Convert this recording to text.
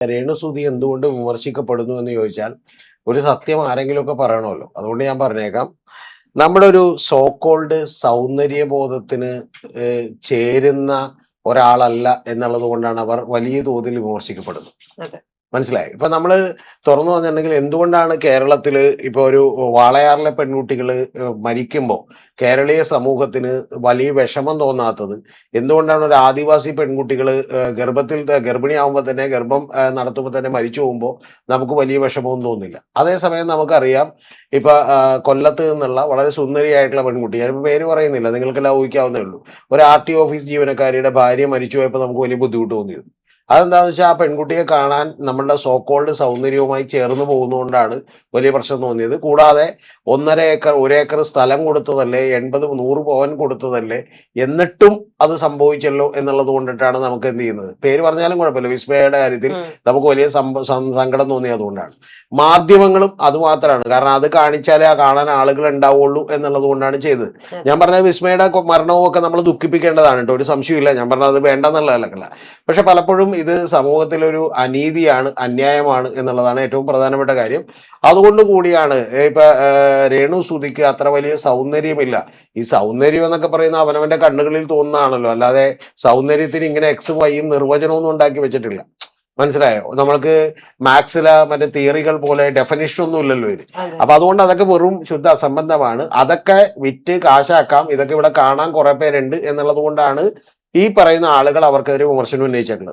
രേണുസുതി എന്തുകൊണ്ട് വിമർശിക്കപ്പെടുന്നു എന്ന് ചോദിച്ചാൽ ഒരു സത്യം ആരെങ്കിലുമൊക്കെ പറയണമല്ലോ. അതുകൊണ്ട് ഞാൻ പറഞ്ഞേക്കാം. നമ്മുടെ ഒരു സോക്കോൾഡ് സൗന്ദര്യബോധത്തിന് ചേരുന്ന ഒരാളല്ല എന്നുള്ളത് കൊണ്ടാണ് അവർ വലിയ തോതിൽ വിമർശിക്കപ്പെടുന്നത്. അതെ. മനസ്സിലായി. ഇപ്പൊ നമ്മള് തുറന്നു പറഞ്ഞിട്ടുണ്ടെങ്കിൽ എന്തുകൊണ്ടാണ് കേരളത്തില് ഇപ്പൊ ഒരു വാളയാറിലെ പെൺകുട്ടികള് മരിക്കുമ്പോൾ കേരളീയ സമൂഹത്തിന് വലിയ വിഷമം തോന്നാത്തത്? എന്തുകൊണ്ടാണ് ഒരു ആദിവാസി പെൺകുട്ടികള് ഗർഭിണിയാവുമ്പോൾ തന്നെ ഗർഭം നടത്തുമ്പോൾ തന്നെ മരിച്ചു പോകുമ്പോൾ നമുക്ക് വലിയ വിഷമവും തോന്നില്ല? അതേസമയം നമുക്കറിയാം, ഇപ്പൊ കൊല്ലത്ത് നിന്നുള്ള വളരെ സുന്ദരിയായിട്ടുള്ള പെൺകുട്ടി, ഞാനിപ്പോ പേര് പറയുന്നില്ല, നിങ്ങൾക്കെല്ലാം ഊഹിക്കാവുന്നേ ഉള്ളൂ, ഒരു RTO ഓഫീസ് ജീവനക്കാരിയുടെ ഭാര്യ മരിച്ചു പോയപ്പോൾ നമുക്ക് വലിയ ബുദ്ധിമുട്ട് തോന്നിയിരുന്നു. അതെന്താണെന്ന് വെച്ചാൽ ആ പെൺകുട്ടിയെ കാണാൻ നമ്മളുടെ സോക്കോൾഡ് സൗന്ദര്യവുമായി ചേർന്ന് പോകുന്നതുകൊണ്ടാണ് വലിയ പ്രശ്നം തോന്നിയത്. കൂടാതെ 1.5 ഏക്കർ 1 ഏക്കർ സ്ഥലം കൊടുത്തതല്ലേ, 80-100 പവൻ കൊടുത്തതല്ലേ, എന്നിട്ടും അത് സംഭവിച്ചല്ലോ എന്നുള്ളത് കൊണ്ടിട്ടാണ് നമുക്ക് എന്ത് ചെയ്യുന്നത്. പേര് പറഞ്ഞാലും കുഴപ്പമില്ല, വിസ്മയയുടെ കാര്യത്തിൽ നമുക്ക് വലിയ സങ്കടം തോന്നിയത് അതുകൊണ്ടാണ്. മാധ്യമങ്ങളും അതുമാത്രമാണ്, കാരണം അത് കാണിച്ചാലേ ആ കാണാൻ ആളുകൾ ഉണ്ടാവുള്ളൂ എന്നുള്ളത് കൊണ്ടാണ് ചെയ്തത്. ഞാൻ പറഞ്ഞത് വിസ്മയുടെ മരണവും ഒക്കെ നമ്മൾ ദുഃഖിപ്പിക്കേണ്ടതാണ് കേട്ടോ, ഒരു സംശയമില്ല. ഞാൻ പറഞ്ഞത് അത് വേണ്ടെന്നുള്ളതല്ല. പക്ഷെ പലപ്പോഴും ഇത് സമൂഹത്തിലൊരു അനീതിയാണ്, അന്യായമാണ് എന്നുള്ളതാണ് ഏറ്റവും പ്രധാനപ്പെട്ട കാര്യം. അതുകൊണ്ട് കൂടിയാണ് ഇപ്പൊ രേണുസുതിക്ക് അത്ര വലിയ സൗന്ദര്യമില്ല. ഈ സൗന്ദര്യം എന്നൊക്കെ പറയുന്ന അവനവന്റെ കണ്ണുകളിൽ തോന്നുന്നതാണല്ലോ, അല്ലാതെ സൗന്ദര്യത്തിന് ഇങ്ങനെ X-ഉം Y-യും നിർവചനമൊന്നും ഉണ്ടാക്കി വെച്ചിട്ടില്ല. മനസ്സിലായോ? നമ്മൾക്ക് മാത്സിലെ മറ്റേ തിയറികൾ പോലെ ഡെഫിനിഷൻ ഒന്നും ഇല്ലല്ലോ ഇത്. അപ്പൊ അതുകൊണ്ട് അതൊക്കെ വെറും ശുദ്ധ അസംബന്ധമാണ്. അതൊക്കെ വിറ്റ് കാശാക്കാം, ഇതൊക്കെ ഇവിടെ കാണാൻ കുറെ പേരുണ്ട് എന്നുള്ളത് കൊണ്ടാണ് ഈ പറയുന്ന ആളുകൾ അവർക്കെതിരെ വിമർശനം ഉന്നയിച്ചിട്ടുള്ളത്.